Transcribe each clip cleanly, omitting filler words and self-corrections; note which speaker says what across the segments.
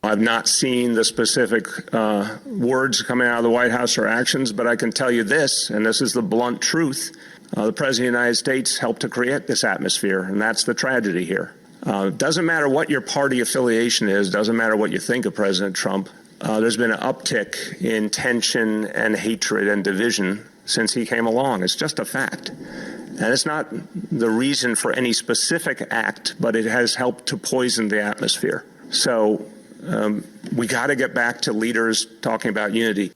Speaker 1: I've not seen the specific words coming out of the White House or actions, but I can tell you this, and this is the blunt truth. The President of the United States helped to create this atmosphere, and that's the tragedy here. It doesn't matter what your party affiliation is, doesn't matter what you think of President Trump. There's been an uptick in tension and hatred and division since he came along. It's just a fact. And it's not the reason for any specific act, but it has helped to poison the atmosphere. So we got to get back to leaders talking about unity.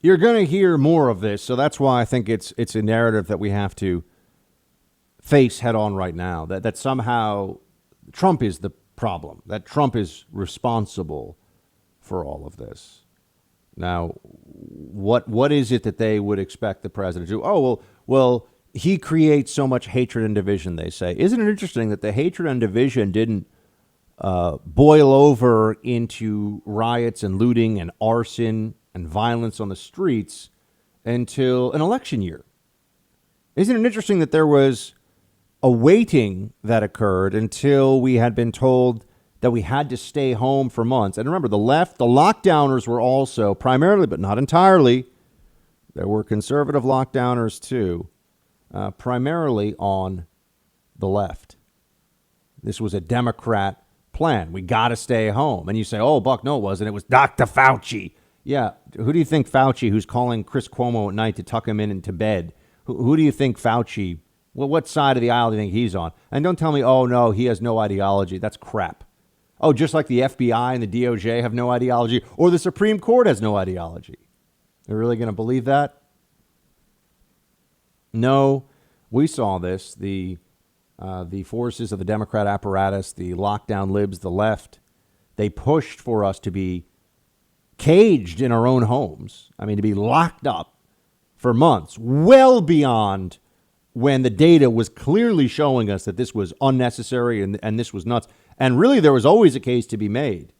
Speaker 2: You're going to hear more of this, so that's why I think it's a narrative that we have to face head on right now, that somehow Trump is the problem, that Trump is responsible for all of this. Now, what is it that they would expect the president to do? Oh, well, he creates so much hatred and division, they say. Isn't it interesting that the hatred and division didn't boil over into riots and looting and arson and violence on the streets until an election year? Isn't it interesting that there was a waiting that occurred until we had been told that we had to stay home for months? And remember, the left, the lockdowners were also primarily, but not entirely, there were conservative lockdowners too, primarily on the left. This was a Democrat plan. We got to stay home. And you say, oh, Buck, no, it wasn't. It was Dr. Fauci. Yeah. Who do you think Fauci, who's calling Chris Cuomo at night to tuck him in into bed? Who do you think Fauci, well, what side of the aisle do you think he's on? And don't tell me, oh, no, he has no ideology. That's crap. Oh, just like the FBI and the DOJ have no ideology, or the Supreme Court has no ideology. They're really going to believe that? No, we saw this. The forces of the Democrat apparatus, the lockdown libs, the left, they pushed for us to be caged in our own homes. I mean, to be locked up for months, well beyond when the data was clearly showing us that this was unnecessary and this was nuts. And really, there was always a case to be made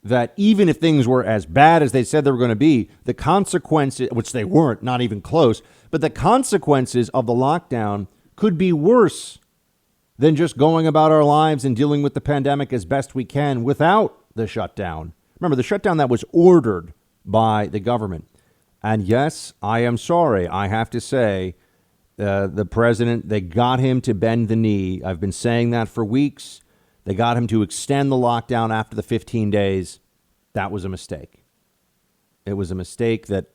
Speaker 2: that even if things were as bad as they said they were going to be, the consequences, which they weren't, not even close, but the consequences of the lockdown could be worse than just going about our lives and dealing with the pandemic as best we can without the shutdown. Remember, the shutdown that was ordered by the government. And yes, I am sorry, I have to say, the president, they got him to bend the knee. I've been saying that for weeks. They got him to extend the lockdown after the 15 days. That was a mistake. It was a mistake that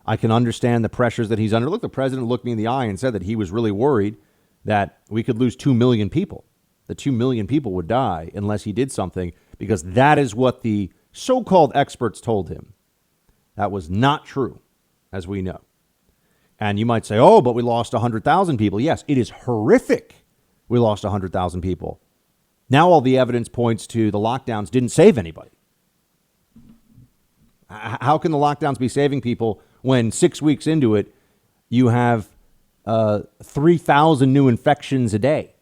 Speaker 2: I can understand the pressures that he's under. Look, the president looked me in the eye and said that he was really worried that we could lose 2 million people. The 2 million people would die unless he did something, because that is what the so-called experts told him. That was not true, as we know. And you might say, oh, but we lost 100,000 people. Yes, it is horrific. We lost 100,000 people. Now all the evidence points to the lockdowns didn't save anybody. How can the lockdowns be saving people when 6 weeks into it, you have 3,000 new infections a day?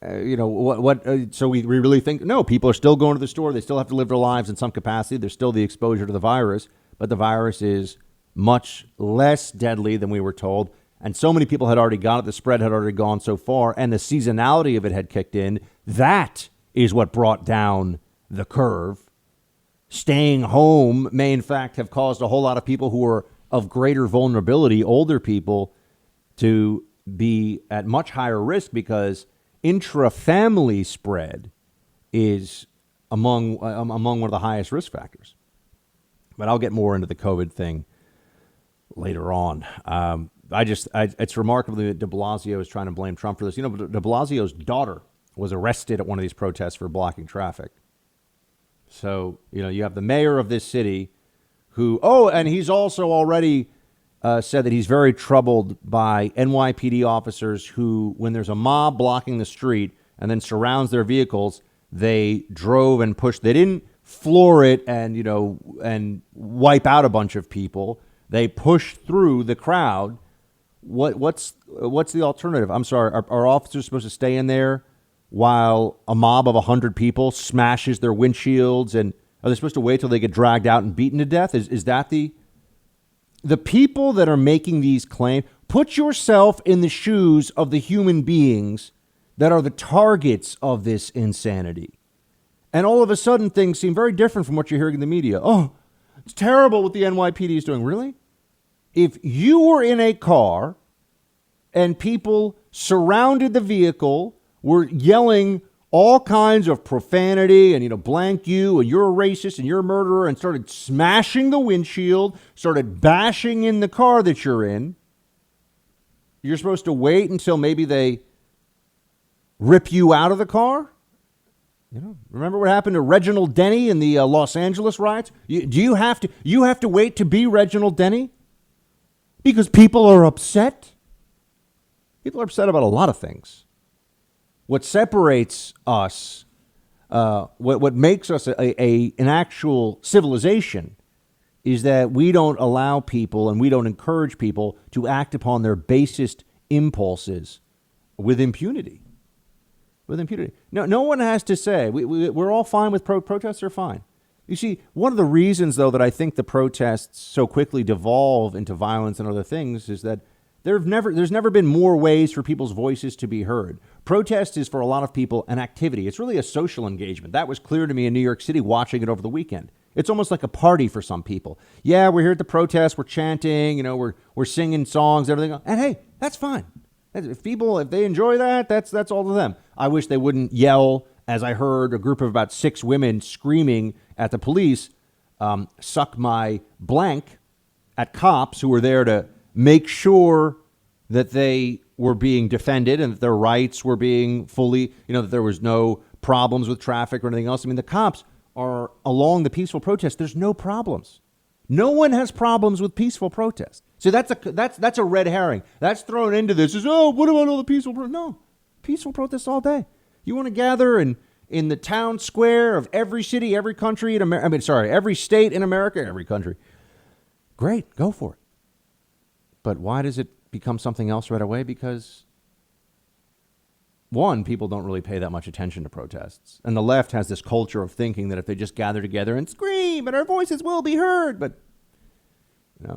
Speaker 2: So we really think, no, people are still going to the store. They still have to live their lives in some capacity. There's still the exposure to the virus, but the virus is much less deadly than we were told. And so many people had already got it. The spread had already gone so far, and the seasonality of it had kicked in. That is what brought down the curve. Staying home may, in fact, have caused a whole lot of people who are of greater vulnerability, older people, to be at much higher risk, because intra-family spread is among one of the highest risk factors. But I'll get more into the COVID thing later on. It's remarkable that de Blasio is trying to blame Trump for this. You know, de Blasio's daughter was arrested at one of these protests for blocking traffic. So, you have the mayor of this city who, and he's also already said that he's very troubled by NYPD officers who, when there's a mob blocking the street and then surrounds their vehicles, they drove and pushed. They didn't floor it and wipe out a bunch of people. They pushed through the crowd. What's the alternative? I'm sorry. Are officers supposed to stay in there while a mob of 100 people smashes their windshields? And are they supposed to wait till they get dragged out and beaten to death? Is that the people that are making these claims? Put yourself in the shoes of the human beings that are the targets of this insanity. And all of a sudden, things seem very different from what you're hearing in the media. Oh, it's terrible what the NYPD is doing. Really? If you were in a car and people surrounded the vehicle, were yelling all kinds of profanity and, blank you, and you're a racist and you're a murderer, and started smashing the windshield, started bashing in the car that you're in, you're supposed to wait until maybe they rip you out of the car? Remember what happened to Reginald Denny in the Los Angeles riots? You have to wait to be Reginald Denny? Because people are upset? People are upset about a lot of things. What separates us, what makes us an actual civilization, is that we don't allow people and we don't encourage people to act upon their basest impulses with impunity. With impunity. No one has to say, we're all fine with protests are fine. You see, one of the reasons, though, that I think the protests so quickly devolve into violence and other things is that there's never been more ways for people's voices to be heard. Protest is, for a lot of people, an activity. It's really a social engagement. That was clear to me in New York City watching it over the weekend. It's almost like a party for some people. Yeah, we're here at the protest, we're chanting, we're singing songs, everything. And hey, that's fine. If they enjoy that, that's all of them. I wish they wouldn't yell, as I heard a group of about 6 women screaming at the police, suck my blank at cops who were there to make sure that they were being defended and that their rights were being fully, that there was no problems with traffic or anything else. I mean, the cops are along the peaceful protest. There's no problems. No one has problems with peaceful protest. So that's a red herring. That's thrown into this. What about all the peaceful protests? No, peaceful protests all day. You want to gather in the town square of every city, every country in America. Every state in America, every country. Great, go for it. But why does it become something else right away? Because, one, people don't really pay that much attention to protests. And the left has this culture of thinking that if they just gather together and scream, and our voices will be heard. But,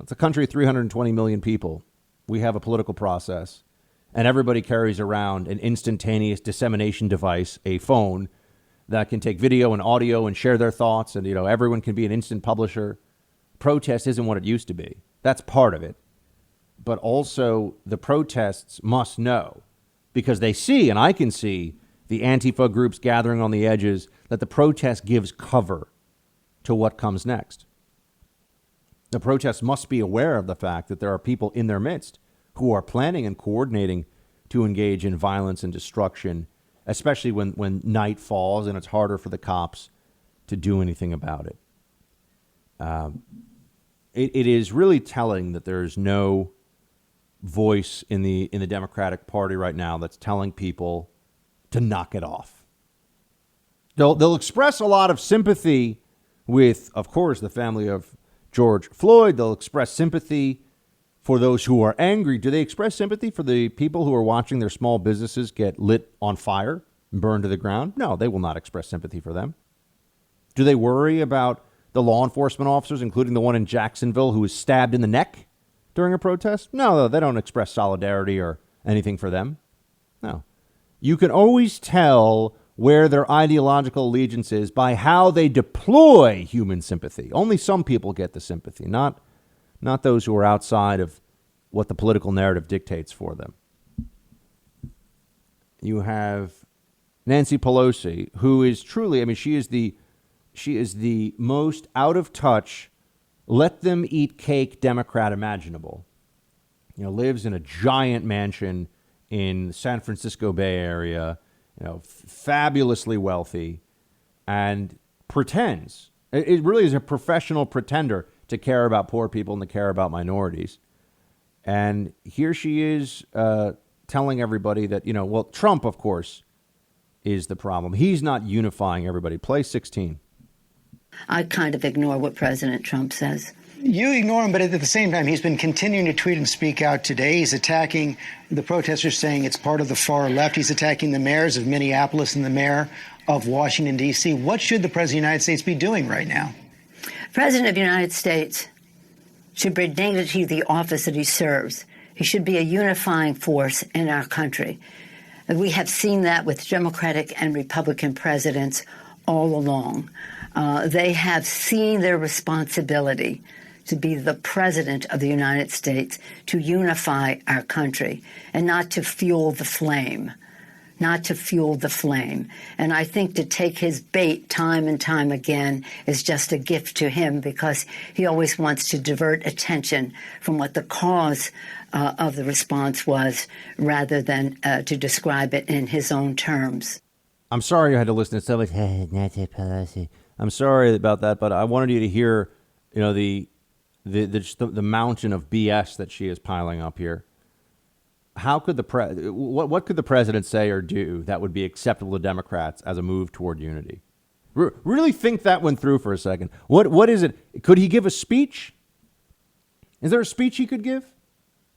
Speaker 2: it's a country of 320 million people. We have a political process. And everybody carries around an instantaneous dissemination device, a phone, that can take video and audio and share their thoughts. And, everyone can be an instant publisher. Protest isn't what it used to be. That's part of it. But also the protests must know, because they see, and I can see, the Antifa groups gathering on the edges, that the protest gives cover to what comes next. The protests must be aware of the fact that there are people in their midst who are planning and coordinating to engage in violence and destruction, especially when night falls and it's harder for the cops to do anything about it. It is really telling that there is no voice in the Democratic Party right now that's telling people to knock it off. They'll express a lot of sympathy with, of course, the family of George Floyd. They'll express sympathy for those who are angry. Do they express sympathy for the people who are watching their small businesses get lit on fire and burned to the ground? No, they will not express sympathy for them. Do they worry about the law enforcement officers, including the one in Jacksonville who was stabbed in the neck during a protest? No, they don't express solidarity or anything for them. No. You can always tell where their ideological allegiance is by how they deploy human sympathy. Only some people get the sympathy, not those who are outside of what the political narrative dictates for them. You have Nancy Pelosi, who is truly, she is the most out of touch, let them eat cake Democrat imaginable. Lives in a giant mansion in the San Francisco Bay Area, fabulously wealthy, and pretends. It really is a professional pretender to care about poor people and to care about minorities. And here she is telling everybody that, Trump, of course, is the problem. He's not unifying everybody. Play 16.
Speaker 3: I kind of ignore what President Trump says.
Speaker 4: You ignore him, but at the same time, he's been continuing to tweet and speak out today. He's attacking the protesters, saying it's part of the far left. He's attacking the mayors of Minneapolis and the mayor of Washington, D.C. What should the President of the United States be doing right now?
Speaker 3: The President of the United States should bring dignity to the office that he serves. He should be a unifying force in our country. And we have seen that with Democratic and Republican presidents all along. They have seen their responsibility to be the president of the United States, to unify our country and not to fuel the flame. And I think to take his bait time and time again is just a gift to him, because he always wants to divert attention from what the cause of the response was, rather than to describe it in his own terms.
Speaker 2: I'm sorry you had to listen to so much Nancy Pelosi. I'm sorry about that, but I wanted you to hear, the mountain of BS that she is piling up here. How could what could the president say or do that would be acceptable to Democrats as a move toward unity? Really think that one through for a second. What is it? Could he give a speech? Is there a speech he could give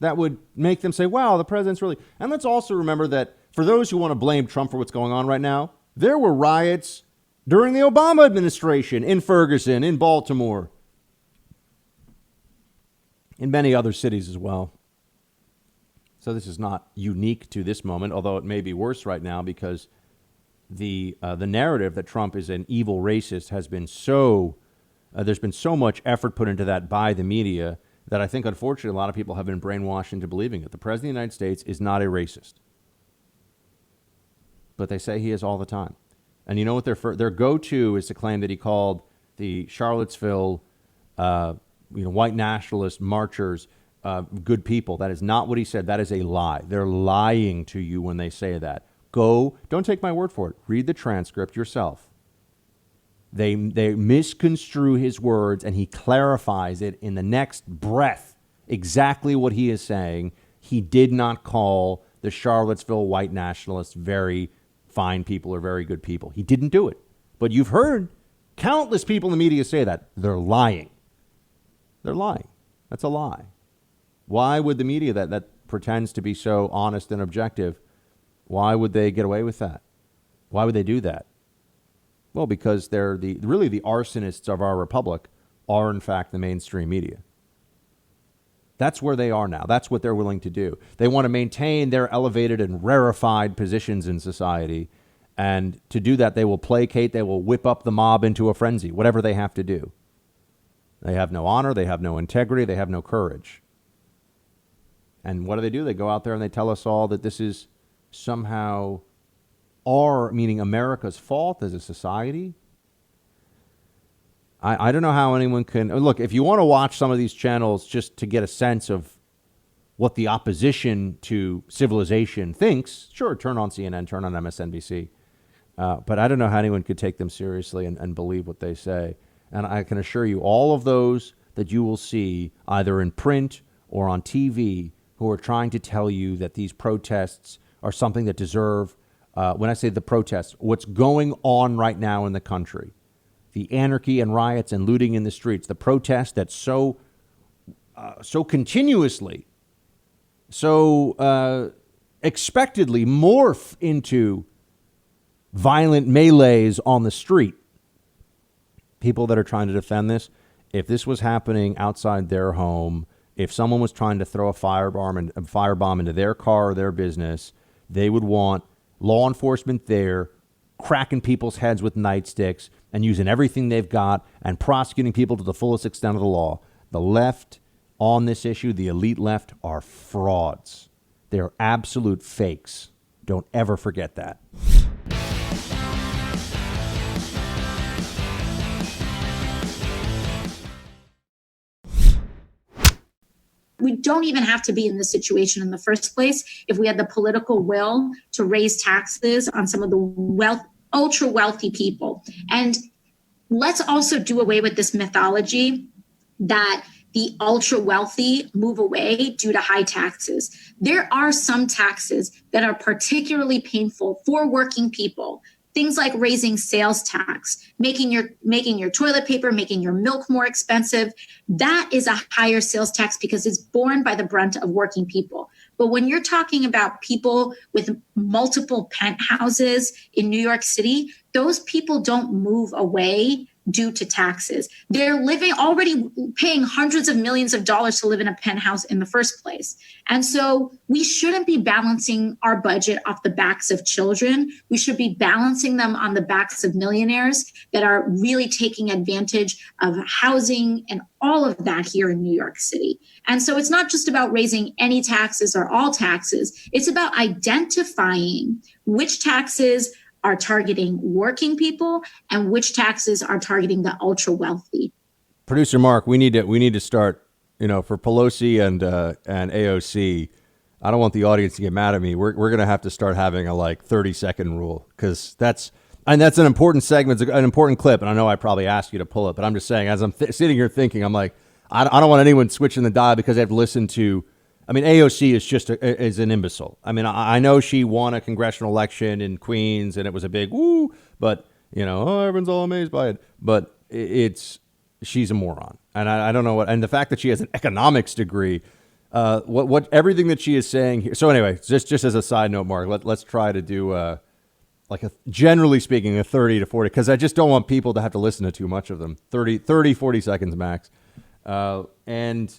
Speaker 2: that would make them say, wow, the president's really... And let's also remember that for those who want to blame Trump for what's going on right now, there were riots during the Obama administration in Ferguson, in Baltimore, in many other cities as well. So this is not unique to this moment, although it may be worse right now because the narrative that Trump is an evil racist has been there's been so much effort put into that by the media that I think, unfortunately, a lot of people have been brainwashed into believing it. The president of the United States is not a racist. But they say he is all the time. And you know what their go-to is to claim that he called the Charlottesville white nationalist marchers good people. That is not what he said. That is a lie. They're lying to you when they say that. Don't take my word for it. Read the transcript yourself. They misconstrue his words, and he clarifies it in the next breath exactly what he is saying. He did not call the Charlottesville white nationalists very fine people or very good people. He didn't do it. But you've heard countless people in the media say that. They're lying. They're lying. That's a lie. Why would the media that pretends to be so honest and objective, why would they get away with that? Why would they do that? Well, because they're the arsonists of our republic are, in fact, the mainstream media. That's where they are now. That's what they're willing to do. They want to maintain their elevated and rarefied positions in society. And to do that, they will placate, they will whip up the mob into a frenzy, whatever they have to do. They have no honor, they have no integrity, they have no courage. And what do? They go out there and they tell us all that this is somehow meaning America's fault as a society. I don't know how anyone can... Look, if you want to watch some of these channels just to get a sense of what the opposition to civilization thinks, sure, turn on CNN, turn on MSNBC. But I don't know how anyone could take them seriously and believe what they say. And I can assure you, all of those that you will see either in print or on TV who are trying to tell you that these protests are something that deserve, when I say the protests, what's going on right now in the country, the anarchy and riots and looting in the streets, the protests that so continuously, so expectedly morph into violent melees on the street. People that are trying to defend this, if this was happening outside their home, if someone was trying to throw a firebomb into their car or their business, they would want law enforcement there cracking people's heads with nightsticks and using everything they've got and prosecuting people to the fullest extent of the law. The left on this issue, the elite left, are frauds. They're absolute fakes. Don't ever forget that.
Speaker 5: We don't even have to be in this situation in the first place if we had the political will to raise taxes on some of the ultra wealthy people. And let's also do away with this mythology that the ultra wealthy move away due to high taxes. There are some taxes that are particularly painful for working people. Things like raising sales tax, making your toilet paper, making your milk more expensive. That is a higher sales tax because it's borne by the brunt of working people. But when you're talking about people with multiple penthouses in New York City, those people don't move away due to taxes. They're already paying hundreds of millions of dollars to live in a penthouse in the first place. And so we shouldn't be balancing our budget off the backs of children. We should be balancing them on the backs of millionaires that are really taking advantage of housing and all of that here in New York City. And so it's not just about raising any taxes or all taxes. It's about identifying which taxes are targeting working people and which taxes are targeting the ultra wealthy.
Speaker 2: Producer Mark, we need to start, for Pelosi and AOC. I don't want the audience to get mad at me. We're going to have to start having a 30-second rule, because that's an important segment, an important clip. And I know I probably asked you to pull it, but I'm just saying, as I'm sitting here thinking, I'm like, I don't want anyone switching the dial because they've listened to. I mean, AOC is just is an imbecile. I mean, I know she won a congressional election in Queens and it was a big woo, but everyone's all amazed by it. But she's a moron, and I don't know what. And the fact that she has an economics degree, what everything that she is saying here. So anyway, just as a side note, Mark, let's try to do generally speaking, a 30 to 40, because I just don't want people to have to listen to too much of them. 40 seconds max, and.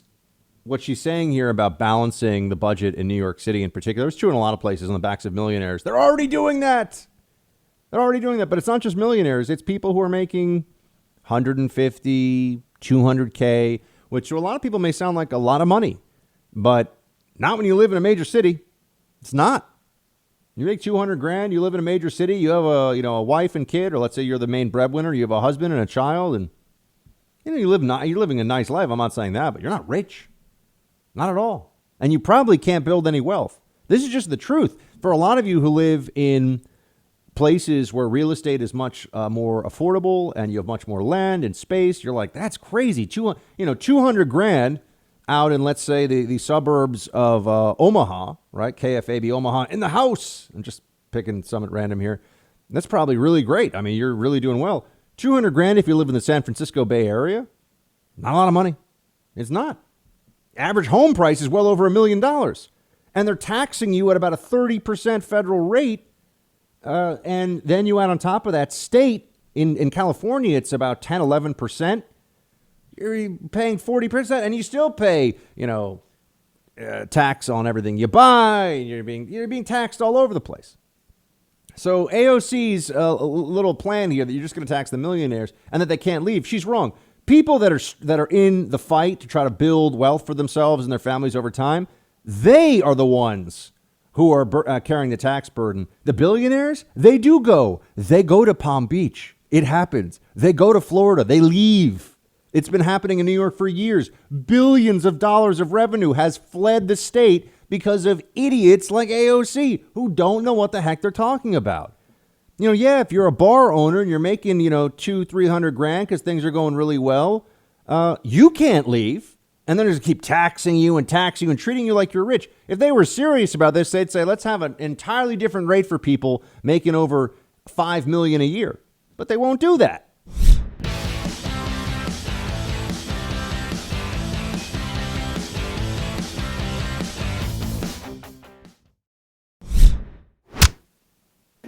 Speaker 2: What she's saying here about balancing the budget in New York City in particular, it's true in a lot of places on the backs of millionaires. They're already doing that. But it's not just millionaires. It's people who are making 150, 200K, which to a lot of people may sound like a lot of money, but not when you live in a major city. It's not. You make 200 grand, you live in a major city, you have a wife and kid, or let's say you're the main breadwinner, you have a husband and a child, and you're living a nice life. I'm not saying that, but you're not rich. Not at all. And you probably can't build any wealth. This is just the truth. For a lot of you who live in places where real estate is much more affordable and you have much more land and space, you're like, that's crazy. 200 grand out in, let's say, the suburbs of Omaha, right? KFAB Omaha, in the house. I'm just picking some at random here. That's probably really great. I mean, you're really doing well. 200 grand if you live in the San Francisco Bay Area, not a lot of money. It's not. Average home price is well over $1 million. And they're taxing you at about a 30% federal rate. And then you add on top of that state, in California, it's about 10, 11%. You're paying 40%, and you still pay, tax on everything you buy. You're being taxed all over the place. So AOC's little plan here that you're just going to tax the millionaires and that they can't leave, she's wrong. People that are in the fight to try to build wealth for themselves and their families over time, they are the ones who are carrying the tax burden. The billionaires, they go to Palm Beach. It happens. They go to Florida. They leave. It's been happening in New York for years. Billions of dollars of revenue has fled the state because of idiots like AOC who don't know what the heck they're talking about. If you're a bar owner and you're making, 200-300 grand because things are going really well, you can't leave. And then just keep taxing you and treating you like you're rich. If they were serious about this, they'd say, let's have an entirely different rate for people making over $5 million a year. But they won't do that.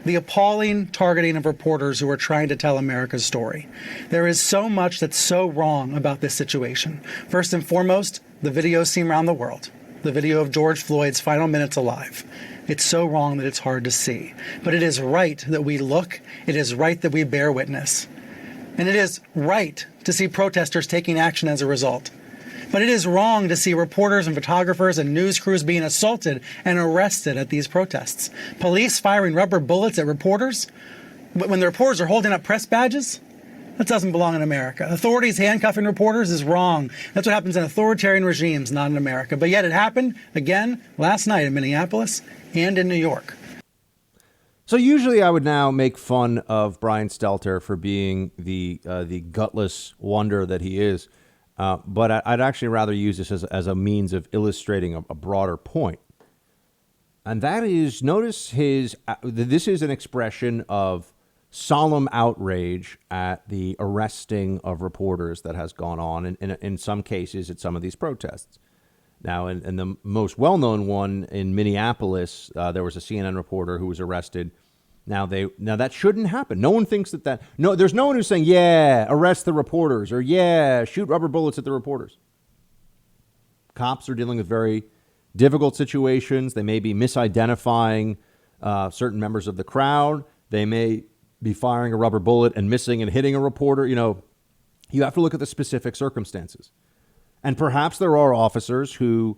Speaker 6: The appalling targeting of reporters who are trying to tell America's story. There is so much that's so wrong about this situation. First and foremost, the videos seen around the world. The video of George Floyd's final minutes alive. It's so wrong that it's hard to see. But it is right that we look. It is right that we bear witness. And it is right to see protesters taking action as a result. But it is wrong to see reporters and photographers and news crews being assaulted and arrested at these protests. Police firing rubber bullets at reporters when the reporters are holding up press badges. That doesn't belong in America. Authorities handcuffing reporters is wrong. That's what happens in authoritarian regimes, not in America. But yet it happened again last night in Minneapolis and in New York.
Speaker 2: So usually I would now make fun of Brian Stelter for being the gutless wonder that he is. But I'd actually rather use this as a means of illustrating a broader point. And that is, notice this is an expression of solemn outrage at the arresting of reporters that has gone on in some cases at some of these protests. Now, in the most well-known one in Minneapolis, there was a CNN reporter who was arrested Now that shouldn't happen. No one thinks that. No, there's no one who's saying, yeah, arrest the reporters, or yeah, shoot rubber bullets at the reporters. Cops are dealing with very difficult situations. They may be misidentifying certain members of the crowd. They may be firing a rubber bullet and missing and hitting a reporter. You have to look at the specific circumstances. And perhaps there are officers who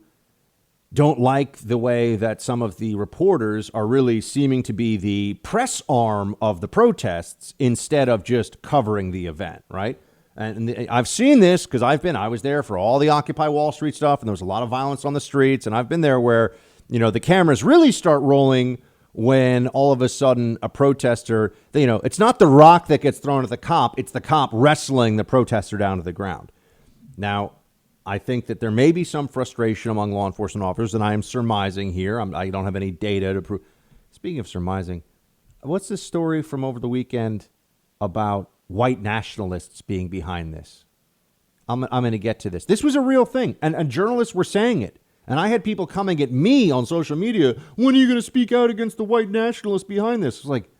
Speaker 2: don't like the way that some of the reporters are really seeming to be the press arm of the protests instead of just covering the event, right? And I've seen this because I was there for all the Occupy Wall Street stuff, and there was a lot of violence on the streets, and I've been there where, the cameras really start rolling when all of a sudden a protester, it's not the rock that gets thrown at the cop, it's the cop wrestling the protester down to the ground. Now, I think that there may be some frustration among law enforcement officers, and I am surmising here. I don't have any data to prove. Speaking of surmising, what's this story from over the weekend about white nationalists being behind this? I'm going to get to this. This was a real thing, and journalists were saying it. And I had people coming at me on social media, when are you going to speak out against the white nationalists behind this? It's like,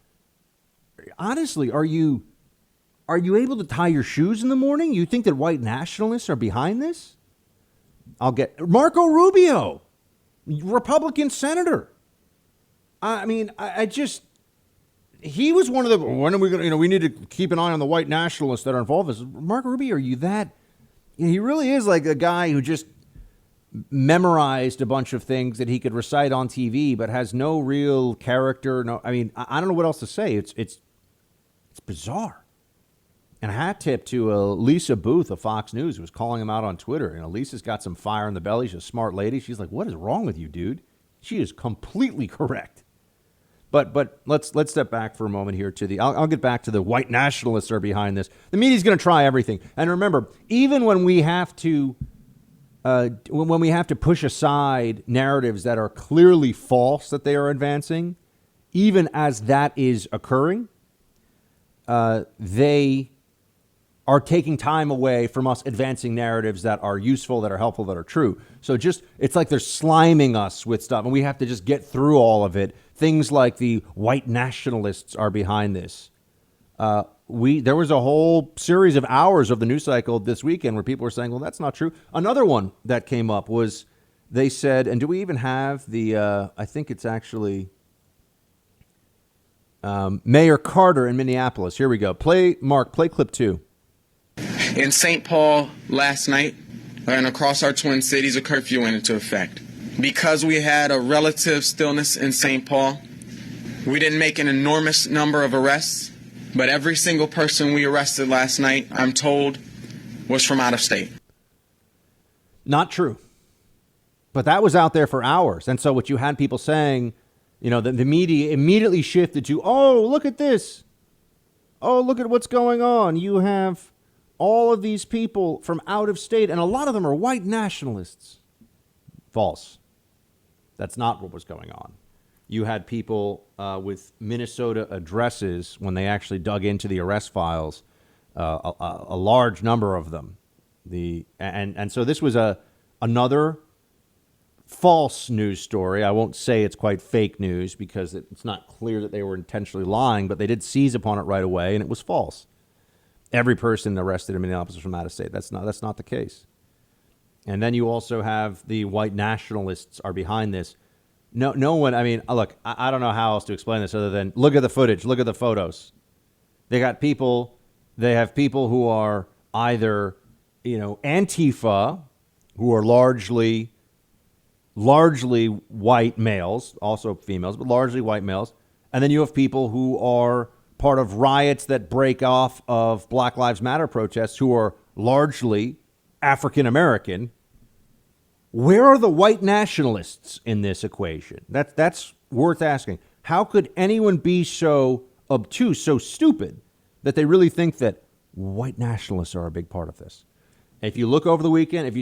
Speaker 2: honestly, are you able to tie your shoes in the morning? You think that white nationalists are behind this? I'll get Marco Rubio, Republican senator. He was one of the, when are we going to, we need to keep an eye on the white nationalists that are involved. Marco Rubio, are you that? He really is like a guy who just memorized a bunch of things that he could recite on TV, but has no real character. I don't know what else to say. It's bizarre. And a hat tip to Lisa Booth of Fox News, who was calling him out on Twitter. Lisa's got some fire in the belly. She's a smart lady. She's like, what is wrong with you, dude? She is completely correct. But let's step back for a moment here to I'll get back to the white nationalists are behind this. The media's going to try everything. And remember, even when we have to push aside narratives that are clearly false that they are advancing, even as that is occurring, they are taking time away from us advancing narratives that are useful, that are helpful, that are true. So it's like they're sliming us with stuff, and we have to just get through all of it. Things like the white nationalists are behind this. There was a whole series of hours of the news cycle this weekend where people were saying, well, that's not true. Another one that came up was they said, and do we even have I think it's actually Mayor Carter in Minneapolis. Here we go. Play clip 2.
Speaker 7: In St. Paul last night and across our twin cities, a curfew went into effect. Because we had a relative stillness in St. Paul, we didn't make an enormous number of arrests, but every single person we arrested last night, I'm told, was from out of state.
Speaker 2: Not true. But that was out there for hours. And so what you had people saying, the media immediately shifted to, oh, look at this. Oh, look at what's going on. You have all of these people from out of state, and a lot of them are white nationalists. False. That's not what was going on. You had people with Minnesota addresses when they actually dug into the arrest files, a large number of them. And so this was another false news story. I won't say it's quite fake news because it's not clear that they were intentionally lying, but they did seize upon it right away, and it was false. Every person arrested in Minneapolis was from out of state. That's not the case. And then you also have the white nationalists are behind this. No one, look, I don't know how else to explain this other than look at the footage, look at the photos. They have people who are either, Antifa, who are largely white males, also females, but largely white males. And then you have people who are part of riots that break off of Black Lives Matter protests who are largely African American. Where are the white nationalists in this equation? That's worth asking. How could anyone be so obtuse, so stupid, that they really think that white nationalists are a big part of this? If you look over the weekend,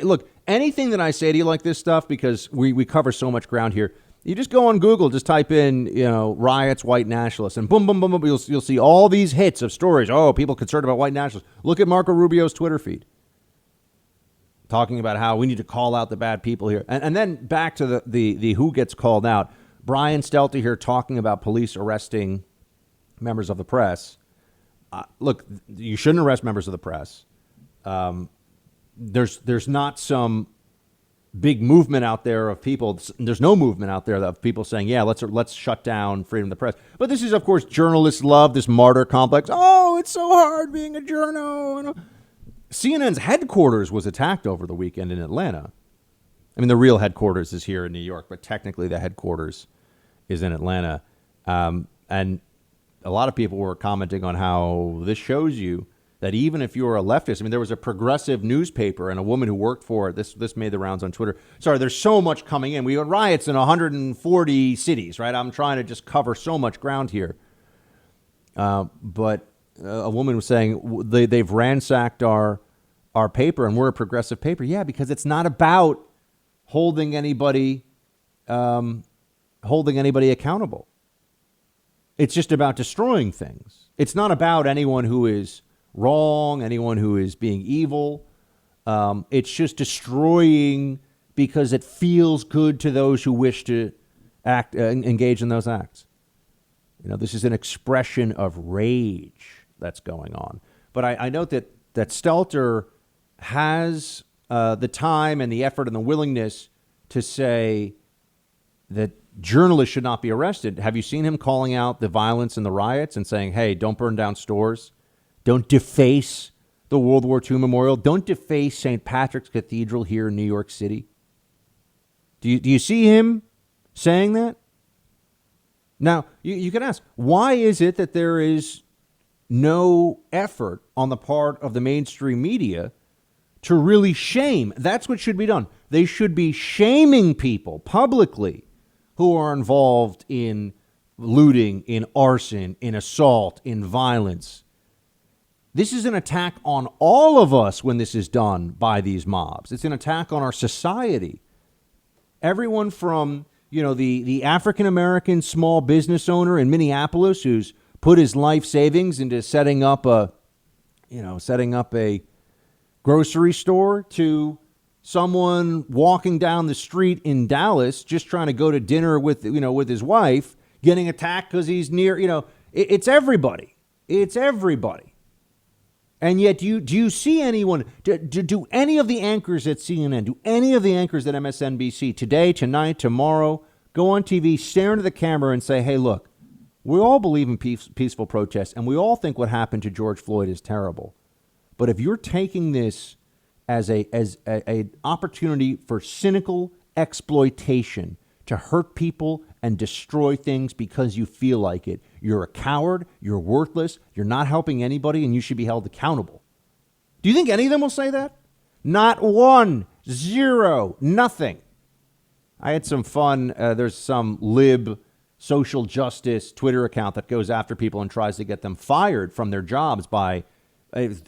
Speaker 2: look, anything that I say to you like this stuff, because we cover so much ground here, you just go on Google, just type in, riots, white nationalists, and boom, boom, boom, boom, you'll see all these hits of stories. Oh, people concerned about white nationalists. Look at Marco Rubio's Twitter feed, talking about how we need to call out the bad people here. And then back to the who gets called out. Brian Stelter here talking about police arresting members of the press. Look, you shouldn't arrest members of the press. There's not some big movement out there of people. There's no movement out there of people saying, yeah, let's shut down freedom of the press. But this is, of course, journalists love this martyr complex. Oh, it's so hard being a journo. CNN's headquarters was attacked over the weekend in Atlanta. I mean, the real headquarters is here in New York, but technically the headquarters is in Atlanta. And a lot of people were commenting on how this shows you that even if you're a leftist, I mean, there was a progressive newspaper and a woman who worked for it. This made the rounds on Twitter. Sorry, there's so much coming in. We got riots in 140 cities, right? I'm trying to just cover so much ground here. But a woman was saying they've ransacked our paper and we're a progressive paper. Yeah, because it's not about holding anybody accountable. It's just about destroying things. It's not about anyone who is wrong, anyone who is being evil. It's just destroying because it feels good to those who wish to act, engage in those acts. You know, this is an expression of rage that's going on. But I note that Stelter has the time and the effort and the willingness to say that journalists should not be arrested. Have you seen him calling out the violence and the riots and saying, hey, don't burn down stores? Don't deface the World War II memorial. Don't deface St. Patrick's Cathedral here in New York City. Do you see him saying that? Now, you can ask, why is it that there is no effort on the part of the mainstream media to really shame? That's what should be done. They should be shaming people publicly who are involved in looting, in arson, in assault, in violence. This is an attack on all of us when this is done by these mobs. It's an attack on our society. Everyone from, the African-American small business owner in Minneapolis who's put his life savings into setting up a grocery store to someone walking down the street in Dallas just trying to go to dinner with his wife, getting attacked because he's near, it's everybody. It's everybody. And yet, do you see anyone, do any of the anchors at CNN, do any of the anchors at MSNBC today, tonight, tomorrow, go on TV, stare into the camera and say, hey, look, we all believe in peaceful protest and we all think what happened to George Floyd is terrible. But if you're taking this as a opportunity for cynical exploitation to hurt people and destroy things because you feel like it, you're a coward, you're worthless, you're not helping anybody, and you should be held accountable. Do you think any of them will say that? Not one, zero, nothing. I had some fun. There's some lib social justice Twitter account that goes after people and tries to get them fired from their jobs by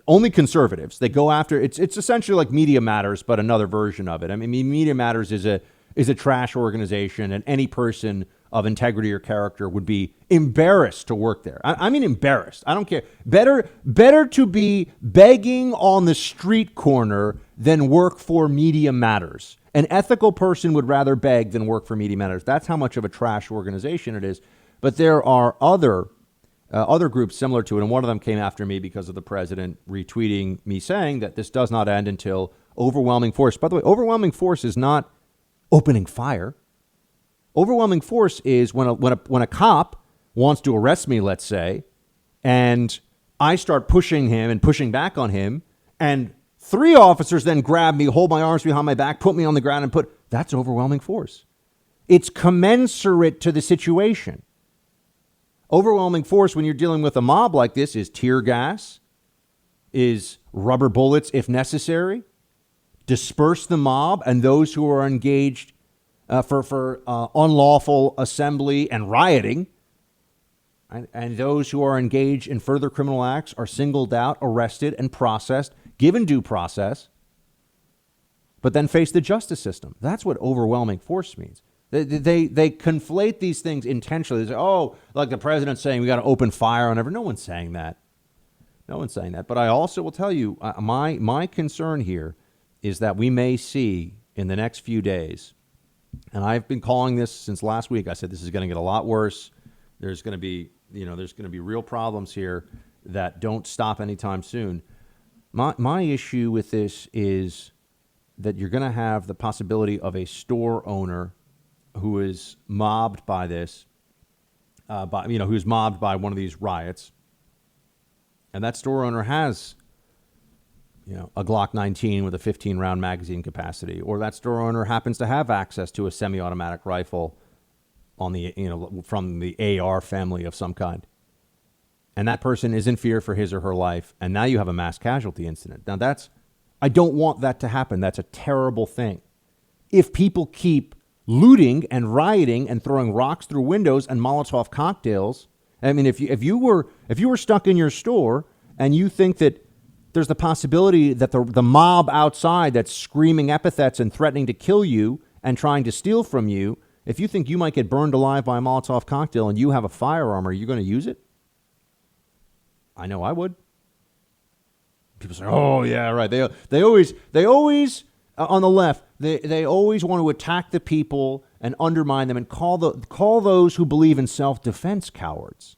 Speaker 2: only conservatives. They go after it's essentially like Media Matters, but another version of it. I mean, Media Matters is a trash organization, and any person of integrity or character would be embarrassed to work there. I mean, embarrassed. I don't care. Better to be begging on the street corner than work for Media Matters. An ethical person would rather beg than work for Media Matters. That's how much of a trash organization it is. But there are other groups similar to it, and one of them came after me because of the president retweeting me saying that this does not end until overwhelming force. By the way, overwhelming force is not opening fire. Overwhelming force is when a cop wants to arrest me, let's say, and I start pushing him and pushing back on him, and 3 officers then grab me, hold my arms behind my back, put me on the ground, and that's overwhelming force. It's commensurate to the situation. Overwhelming force when you're dealing with a mob like this is tear gas, is rubber bullets if necessary, disperse the mob and those who are engaged for unlawful assembly and rioting, and those who are engaged in further criminal acts are singled out, arrested, and processed, given due process, but then face the justice system. That's what overwhelming force means. They conflate these things intentionally. They say, oh, like the president's saying we got to open fire on everyone. No one's saying that. No one's saying that. But I also will tell you, my concern here is that we may see in the next few days And I've been calling this since last week. I said this is going to get a lot worse. There's going to be, real problems here that don't stop anytime soon. My issue with this is that you're going to have the possibility of a store owner who is mobbed by this, who's mobbed by one of these riots. And that store owner has, a Glock 19 with a 15-round magazine capacity, or that store owner happens to have access to a semi-automatic rifle on the, from the AR family of some kind. And that person is in fear for his or her life. And now you have a mass casualty incident. Now I don't want that to happen. That's a terrible thing. If people keep looting and rioting and throwing rocks through windows and Molotov cocktails, I mean, if you were stuck in your store and you think that there's the possibility that the mob outside that's screaming epithets and threatening to kill you and trying to steal from you, if you think you might get burned alive by a Molotov cocktail and you have a firearm, are you going to use it? I know I would. People say, "Oh yeah, right." They always on the left. They always want to attack the people and undermine them and call those who believe in self-defense cowards.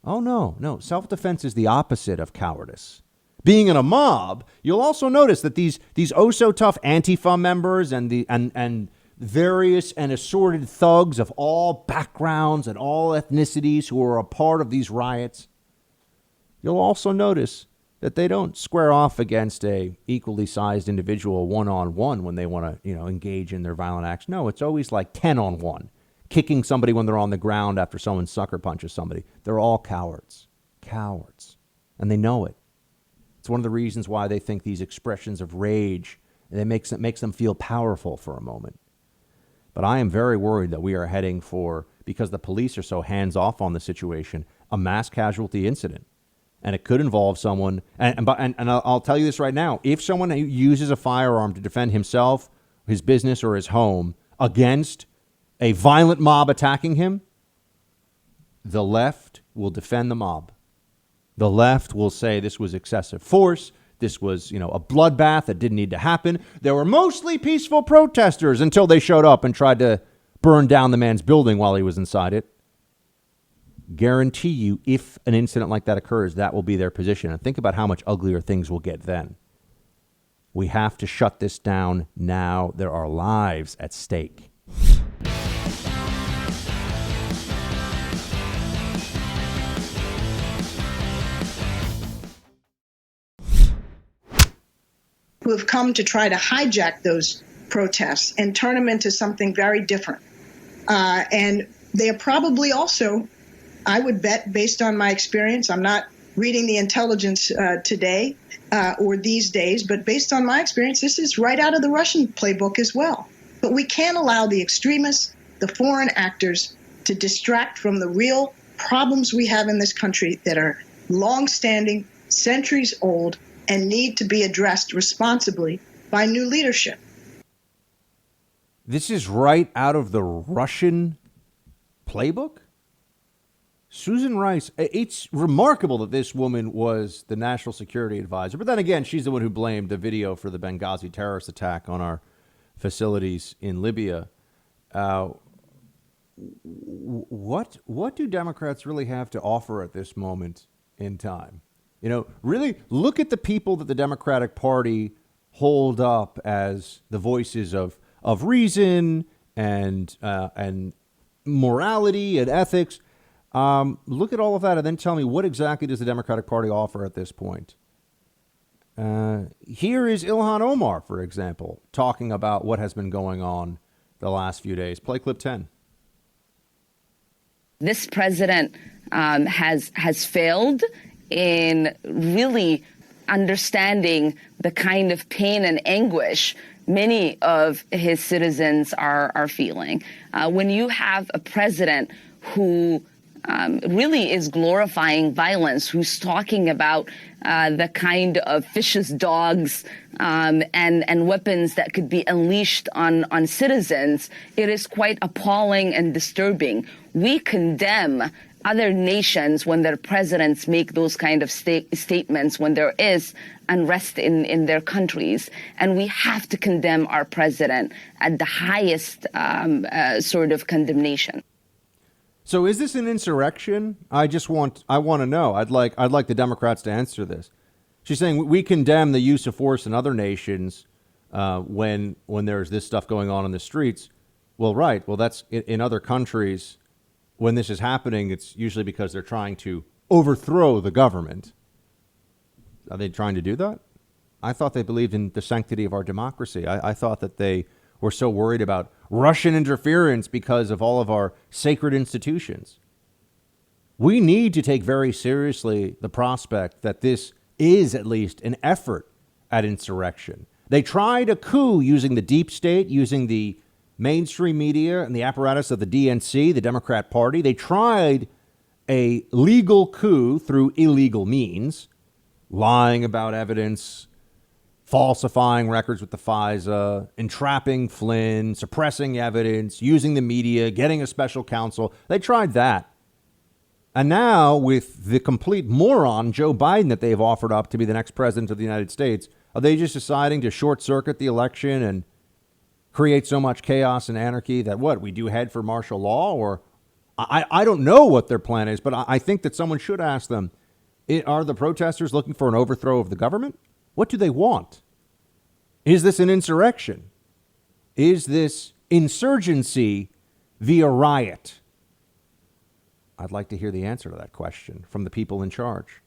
Speaker 2: Oh no, self-defense is the opposite of cowardice. Being in a mob, you'll also notice that these oh so tough Antifa members and various and assorted thugs of all backgrounds and all ethnicities who are a part of these riots. You'll also notice that they don't square off against a equally sized individual one-on-one when they want to, engage in their violent acts. No, it's always like 10-on-1, kicking somebody when they're on the ground after someone sucker punches somebody. They're all cowards, and they know it. It's one of the reasons why they think these expressions of rage, makes them feel powerful for a moment. But I am very worried that we are heading for, because the police are so hands-off on the situation, a mass casualty incident. And it could involve someone, and I'll tell you this right now, if someone uses a firearm to defend himself, his business, or his home against a violent mob attacking him, the left will defend the mob. The left will say this was excessive force. This was, a bloodbath that didn't need to happen. There were mostly peaceful protesters until they showed up and tried to burn down the man's building while he was inside it. Guarantee you, if an incident like that occurs, that will be their position. And think about how much uglier things will get then. We have to shut this down now. There are lives at stake.
Speaker 8: Who have come to try to hijack those protests and turn them into something very different. And they are probably also, I would bet, based on my experience, I'm not reading the intelligence today or these days, but based on my experience, this is right out of the Russian playbook as well. But we can't allow the extremists, the foreign actors, to distract from the real problems we have in this country that are long-standing, centuries old, and need to be addressed responsibly by new leadership.
Speaker 2: This is right out of the Russian playbook? Susan Rice, it's remarkable that this woman was the national security advisor. But then again, she's the one who blamed the video for the Benghazi terrorist attack on our facilities in Libya. What do Democrats really have to offer at this moment in time? Really look at the people that the Democratic Party hold up as the voices of reason and morality and ethics. Look at all of that and then tell me, what exactly does the Democratic Party offer at this point? Here is Ilhan Omar, for example, talking about what has been going on the last few days. Play clip 10.
Speaker 9: This president has failed in really understanding the kind of pain and anguish many of his citizens are feeling. When you have a president who really is glorifying violence, who's talking about the kind of vicious dogs and weapons that could be unleashed on citizens, it is quite appalling and disturbing. We condemn other nations when their presidents make those kind of statements when there is unrest in their countries. And we have to condemn our president at the highest sort of condemnation.
Speaker 2: So is this an insurrection? I want to know. I'd like the Democrats to answer this. She's saying we condemn the use of force in other nations when there's this stuff going on in the streets. Well, right. Well, that's in other countries. When this is happening, it's usually because they're trying to overthrow the government. Are they trying to do that? I thought they believed in the sanctity of our democracy. I thought that they were so worried about Russian interference because of all of our sacred institutions. We need to take very seriously the prospect that this is at least an effort at insurrection. They tried a coup using the deep state, using the mainstream media and the apparatus of the DNC, the Democrat Party. They tried a legal coup through illegal means, lying about evidence, falsifying records with the FISA, entrapping Flynn, suppressing evidence, using the media, getting a special counsel. They tried that. And now, with the complete moron, Joe Biden, that they've offered up to be the next president of the United States, are they just deciding to short-circuit the election and create so much chaos and anarchy that we do head for martial law? Or I don't know what their plan is, but I think that someone should ask them, are the protesters looking for an overthrow of the government? What do they want? Is this an insurrection? Is this insurgency via riot? I'd like to hear the answer to that question from the people in charge.